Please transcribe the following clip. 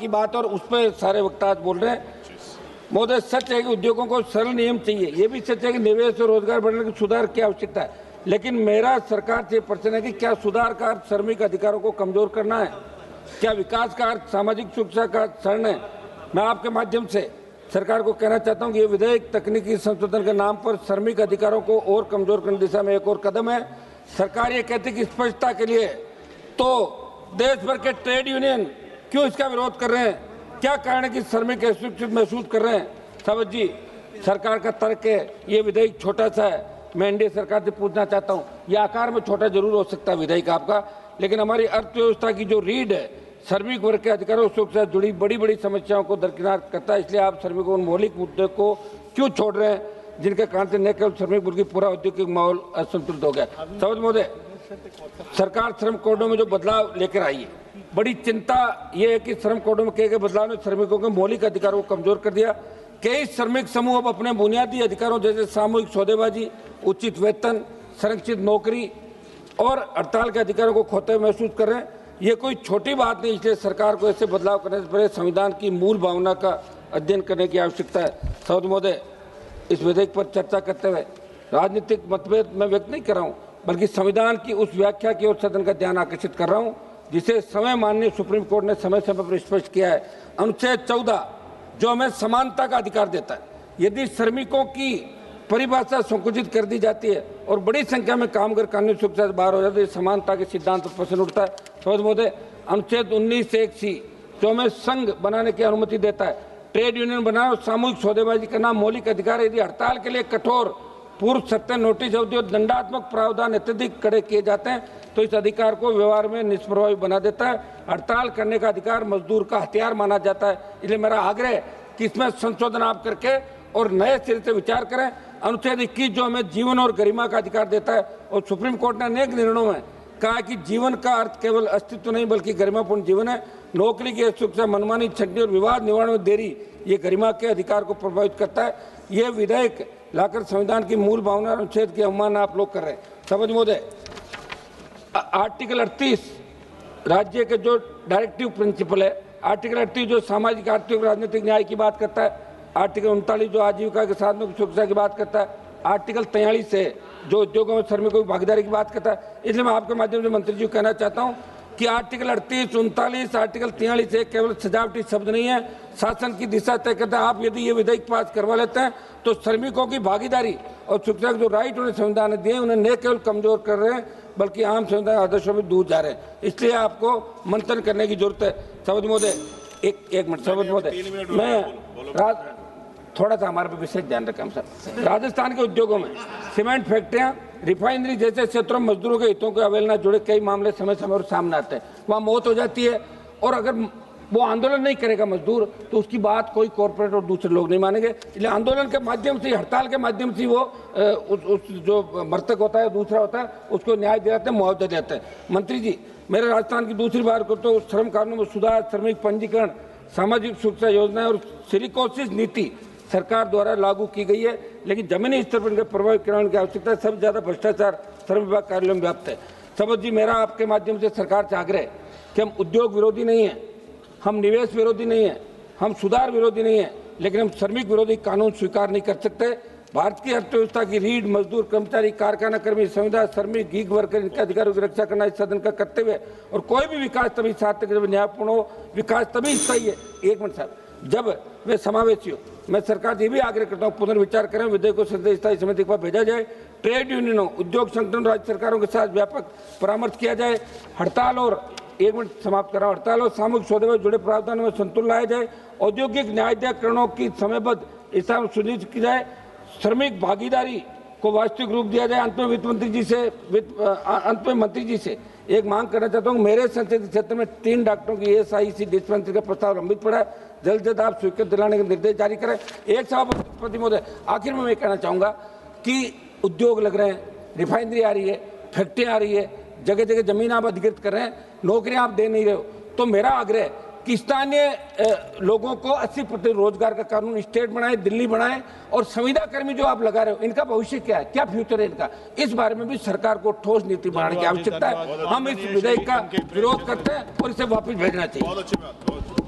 की बात और उस पर सारे वक्ता आज बोल रहे हैं। महोदय, सच है कि उद्योगों को सरल नियम चाहिए, ये भी सच है कि निवेश और रोजगार बढ़ने की सुधार की आवश्यकता है, लेकिन मेरा सरकार से प्रश्न है कि क्या सुधार का अर्थ श्रमिक अधिकारों को कमजोर करना है? क्या विकास का अर्थ सामाजिक सुरक्षा का क्षरण है? मैं आपके माध्यम से सरकार को कहना चाहता हूं कि ये विधेयक तकनीकी संशोधन के नाम पर श्रमिक अधिकारों को और कमजोर करने की दिशा में एक और कदम है। सरकार ये कहती है कि स्पष्टता के लिए, तो देश भर के ट्रेड यूनियन क्यों इसका विरोध कर रहे हैं? क्या कारण है कि श्रमिक असुरक्षित महसूस कर रहे हैं? सावत जी, सरकार का तर्क है ये विधेयक छोटा सा है। मैं एनडीए सरकार से पूछना चाहता हूँ, ये आकार में छोटा जरूर हो सकता है विधेयक आपका, लेकिन हमारी अर्थव्यवस्था की जो रीढ़ है श्रमिक वर्ग के अधिकारों से जुड़ी बड़ी बड़ी समस्याओं को दरकिनार करता है। इसलिए आप श्रमिकों के मौलिक मुद्दे को क्यों छोड़ रहे हैं, जिनके कारण से न केवल श्रमिक वर्ग की पूरा औद्योगिक माहौल असंतुलित हो गया? सावत महोदय, सरकार श्रम कोडों में जो बदलाव लेकर आई है, बड़ी चिंता ये है कि श्रम कोडों में किए गए बदलाव ने श्रमिकों के मौलिक अधिकारों को कमजोर कर दिया। कई श्रमिक समूह अब अपने बुनियादी अधिकारों जैसे सामूहिक सौदेबाजी, उचित वेतन, संरक्षित नौकरी और हड़ताल के अधिकारों को खोते हुए महसूस कर रहे हैं। ये कोई छोटी बात नहीं, इसलिए सरकार को ऐसे बदलाव करने से पहले संविधान की मूल भावना का अध्ययन करने की आवश्यकता है। सावत महोदय, इस विधेयक पर चर्चा करते हुए राजनीतिक मतभेद मैं व्यक्त नहीं कर रहा हूँ, बल्कि संविधान की उस व्याख्या की ओर सदन का ध्यान आकर्षित कर रहा हूँ जिसे समय माननीय सुप्रीम कोर्ट ने समय समय पर स्पष्ट किया है। अनुच्छेद 14 जो हमें समानता का अधिकार देता है, यदि श्रमिकों की परिभाषा संकुचित कर दी जाती है और बड़ी संख्या में कामगार कानूनी सुरक्षा से बाहर हो जाते हैं, समानता के सिद्धांत पर प्रश्न उठता है। समझ महोदय, अनुच्छेद 19(1)(c) जो हमें संघ बनाने की अनुमति देता है, ट्रेड यूनियन बनाना और सामूहिक सौदेबाजी करना मौलिक अधिकार है। यदि हड़ताल के लिए कठोर पूर्व सत्य नोटिस अवधि और दंडात्मक प्रावधान अत्यधिक कड़े किए जाते हैं तो इस अधिकार को व्यवहार में निष्प्रभावी बना देता है। हड़ताल करने का अधिकार मजदूर का हथियार माना जाता है। इसलिए मेरा आग्रह है कि इसमें संशोधन आप करके और नए सिरे से विचार करें। अनुच्छेद 21 जो हमें जीवन और गरिमा का अधिकार देता है, और सुप्रीम कोर्ट ने अनेक निर्णयों में कहा कि जीवन का अर्थ केवल अस्तित्व नहीं बल्कि गरिमापूर्ण जीवन है। नौकरी की सुरक्षा, मनमानी छंटनी और विवाद निवारण में देरी ये गरिमा के अधिकार को प्रभावित करता है। ये विधेयक लाकर संविधान की मूल भावना और अनुच्छेद की अवमानना आप लोग कर रहे हैं। समझ महोदय, आर्टिकल 38 राज्य के जो डायरेक्टिव प्रिंसिपल है, आर्टिकल 38 जो सामाजिक, आर्थिक और राजनीतिक न्याय की बात करता है, आर्टिकल 39 जो आजीविका के साधनों की सुरक्षा की बात करता है, आर्टिकल 43 है जो उद्योगों में श्रमिकों की भागीदारी की बात करता है। इसलिए मैं आपके माध्यम से मंत्री जी को कहना चाहता हूं कि आर्टिकल 38, 39, आर्टिकल 43 है केवल सजावटी शब्द नहीं है, शासन की दिशा तय करता है। आप यदि ये विधेयक पास करवा लेते हैं तो श्रमिकों की भागीदारी और सुरक्षा के जो राइट उन्हें संविधान ने दिए उन्हें न केवल कमजोर कर रहे हैं बल्कि आम संविधान आदर्शों में दूर जा रहे हैं। इसलिए आपको मंथन करने की जरूरत है। सावत महोदय, एक मिनट। सावत महोदय, मैं थोड़ा सा हमारे पे विशेष ध्यान रखें सर। राजस्थान के उद्योगों में सीमेंट फैक्ट्रियां, रिफाइनरी जैसे क्षेत्रों में मजदूरों के हितों को अवहेलना जुड़े कई मामले समय समय पर सामने आते हैं। वहाँ मौत हो जाती है और अगर वो आंदोलन नहीं करेगा मजदूर तो उसकी बात कोई कॉर्पोरेट और दूसरे लोग नहीं मानेंगे। इसलिए आंदोलन के माध्यम से, हड़ताल के माध्यम से वो उस जो मृतक होता है, दूसरा होता है, उसको न्याय दिलाते हैं, मुआवजा देते हैं। मंत्री जी, मेरे राजस्थान की दूसरी बार को तो श्रम कानूनों में सुधार, श्रमिक पंजीकरण, सामाजिक सुरक्षा योजनाएं और सिलिकोसिस नीति सरकार द्वारा लागू की गई है, लेकिन जमीनी स्तर पर इनके प्रभावी क्रियान्वयन की आवश्यकता है। सबसे ज्यादा भ्रष्टाचार श्रम विभाग कार्यालयों में व्याप्त है। समझ जी, मेरा आपके माध्यम से सरकार से आग्रह है कि हम उद्योग विरोधी नहीं है, हम निवेश विरोधी नहीं है, हम सुधार विरोधी नहीं है, लेकिन हम श्रमिक विरोधी कानून स्वीकार नहीं कर सकते। भारत की अर्थव्यवस्था की रीढ़ मजदूर, कर्मचारी, कारखाना कर्मी, संविदा, श्रमिक, गीग वर्कर, इनके अधिकारों की रक्षा करना इस सदन का कर्तव्य है। और कोई भी विकास तभी सार्थक जब न्यायपूर्ण हो, विकास तभी सही है। एक मिनट साहब, जब वे समावेशी हो। मैं सरकार से भी आग्रह करता हूँ पुनर्विचार करें, विधेयक को संसदीय स्थायी समिति के पास भेजा जाए, ट्रेड यूनियनों, उद्योग संगठनों, राज्य सरकारों के साथ व्यापक परामर्श किया जाए, हड़ताल और एक मिनट समाप्त कर रहा हूं, हड़ताल और सामूहिक सौदे में जुड़े प्रावधानों में संतुलन लाया जाए, औद्योगिक न्यायाधिकरणों की समयबद्ध स्थापना सुनिश्चित की जाए, श्रमिक भागीदारी को वास्तविक रूप दिया जाए। अंत में मंत्री जी से एक मांग करना चाहता हूँ, मेरे संसदीय क्षेत्र में 3 डॉक्टरों की ESIC डिस्पेंसरी का प्रस्ताव लंबित पड़ा है, जल्द से जल्द आप स्वीकृत दिलाने के निर्देश जारी करें। एक सभापति महोदय, आखिर में मैं कहना चाहूँगा कि उद्योग लग रहे हैं, रिफाइनरी आ रही है, फैक्ट्रियाँ आ रही है, जगह जगह जमीन आप अधिकृत कर रहे हैं, नौकरियां आप दे नहीं रहे हो, तो मेरा आग्रह है कि स्थानीय लोगों को 80% रोजगार का कानून स्टेट बनाए, दिल्ली बनाए, और संविदा कर्मी जो आप लगा रहे हो इनका भविष्य क्या है, क्या फ्यूचर है इनका, इस बारे में भी सरकार को ठोस नीति बनाने की आवश्यकता है। हम इस विधेयक का विरोध करते हैं और इसे वापस भेजना चाहिए।